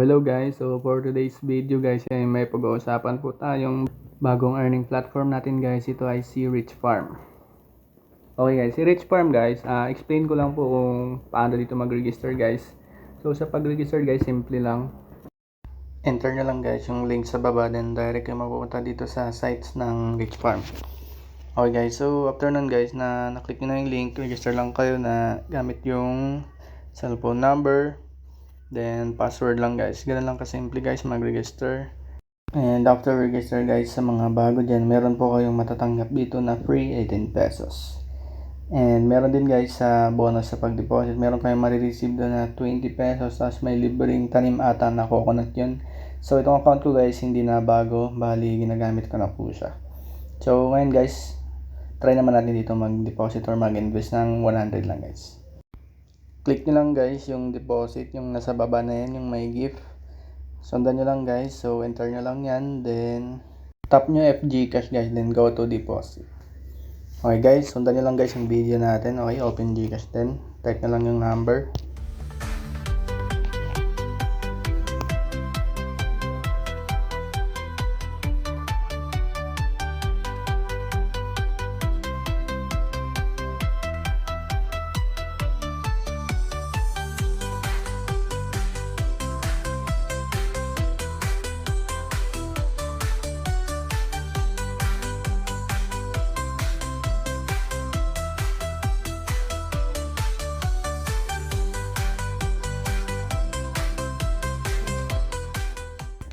Hello guys. So for today's video guys ay may pag-uusapan po tayong bagong earning platform natin guys. Ito ay si Rich Farm. Okay guys, si Rich Farm guys, explain ko lang po kung paano dito mag-register guys. So sa pag-register guys, simple lang. Enter nyo lang guys yung link sa baba, then direct kayo mapupunta dito sa sites ng Rich Farm. Okay guys, so after nun guys na naklik nyo na yung link, register lang kayo na gamit yung cellphone number. Then password lang guys. Ganun lang kasimple guys mag-register. And after register guys, sa mga bago dyan, meron po kayong matatanggap dito na free 18 pesos. And meron din guys sa bonus sa pag-deposit. Meron kayong marireceive doon na 20 pesos. Tapos may libreng tanim ata na coconut yun. So itong account ko guys, hindi na bago. Bali, ginagamit ko na po siya. So ngayon guys, try naman natin dito mag-deposit or mag-invest ng 100 lang guys. Click nyo lang guys yung deposit, yung nasa baba na yan, yung may gift. Sundan nyo lang guys, so enter nyo lang yan, then tap nyo FGcash guys, then go to deposit. Okay guys, sundan nyo lang guys yung video natin. Okay, open Gcash then, type nyo lang yung number.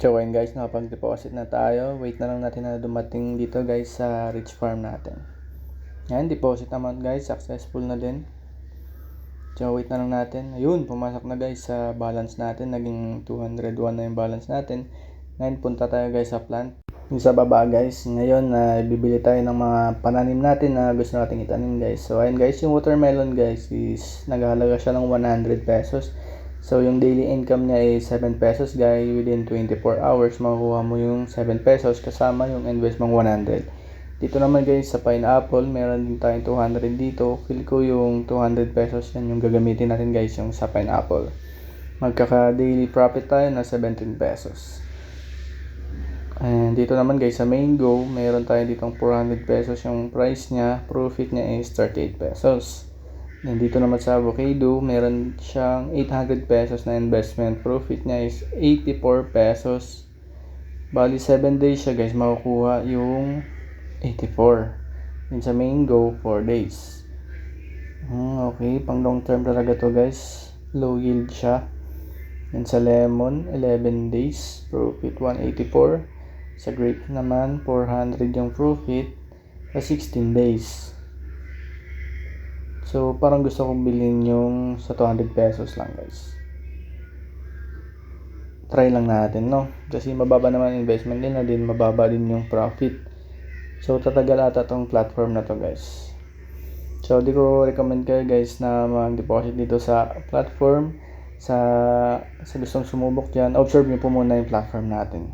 So ayun guys, nakapag-deposit na tayo. Wait na lang natin na dumating dito guys sa Rich Farm natin. Yan, deposit amount guys, successful na din. So wait na lang natin. Ayun, pumasok na guys sa balance natin. Naging 201 na yung balance natin. Ngayon punta tayo guys sa plant. Yung sa baba guys, ngayon bibili tayo ng mga pananim natin na gusto nating itanim guys. So ayun guys, yung watermelon guys is naghahalaga siya ng 100 pesos. So yung daily income niya ay 7 pesos guys. Within 24 hours makukuha mo yung 7 pesos kasama yung invest mong 100. Dito naman guys sa pineapple, meron din tayong 200 dito. Feel ko yung 200 pesos yan yung gagamitin natin guys yung sa pineapple. Magkaka daily profit tayo na 17 pesos. And dito naman guys sa mango, meron tayo ditong 400 pesos yung price niya. Profit niya is 38 pesos. And dito naman sa avocado, meron siyang 800 pesos na investment. Profit niya is 84 pesos. Bali 7 days siya guys, makukuha yung 84. And sa mango, 4 days. Okay, pang long term talaga to guys. Low yield siya. And sa lemon, 11 days. Profit 184. Sa grape naman, 400 yung profit sa 16 days. So, parang gusto kong bilhin yung sa 200 pesos lang guys. Try lang natin, no? Kasi mababa naman investment din na din, mababa din yung profit. So, tatagal ata tong platform na to guys. So, di ko recommend kayo guys na mag-deposit dito sa platform. Sa gustong sumubok dyan, observe nyo po muna yung platform natin.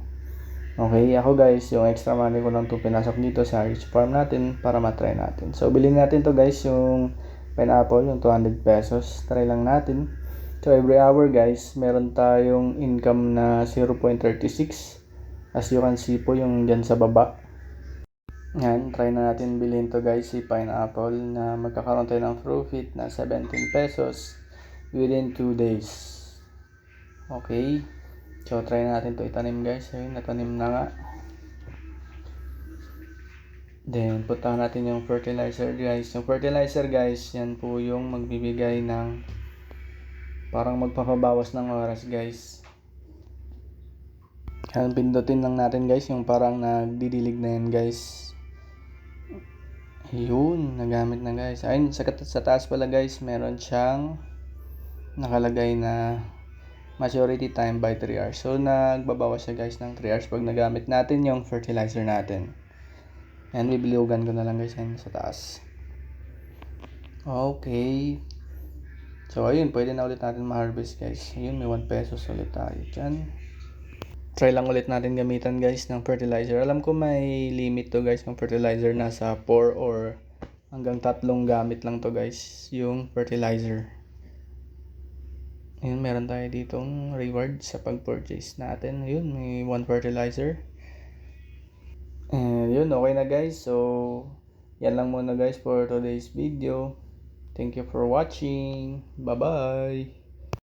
Okay, ako guys, yung extra money ko lang to pinasok dito sa Rich Farm natin para matry natin. So, bilhin natin to guys yung pineapple, yung 200 pesos. Try lang natin. So, every hour guys, meron tayong income na 0.36. As you can see po yung dyan sa baba. Yan, try na natin bilhin to guys, si pineapple na magkakaroon tayo ng profit na 17 pesos within 2 days. Okay. So, try natin to itanim guys. Ayun, natanim na nga. Then, puntahan natin yung fertilizer guys. Yung fertilizer guys, yan po yung magbibigay ng parang magpapabawas ng oras guys. Yan, pindutin lang natin guys yung parang nagdidilig na yan guys. Ayun, nagamit na guys. Ayun, sa taas pala guys, meron siyang nakalagay na maturity time by 3 hours. So, nagbabawas siya guys ng 3 hours pag nagamit natin yung fertilizer natin. And bibiliugan ko na lang guys yan sa taas. Okay. So ayun, pwede na ulit natin ma-harvest guys. Ayun, may 1 pesos ulit tayo dyan. Try lang ulit natin gamitan guys ng fertilizer. Alam ko may limit to guys ng fertilizer. Nasa 4 or hanggang 3 gamit lang to guys yung fertilizer. Ayun, meron tayo ditong reward sa pag-purchase natin. Ayun, may 1 fertilizer. And yun, okay na guys. So, yan lang muna guys for today's video. Thank you for watching. Bye-bye!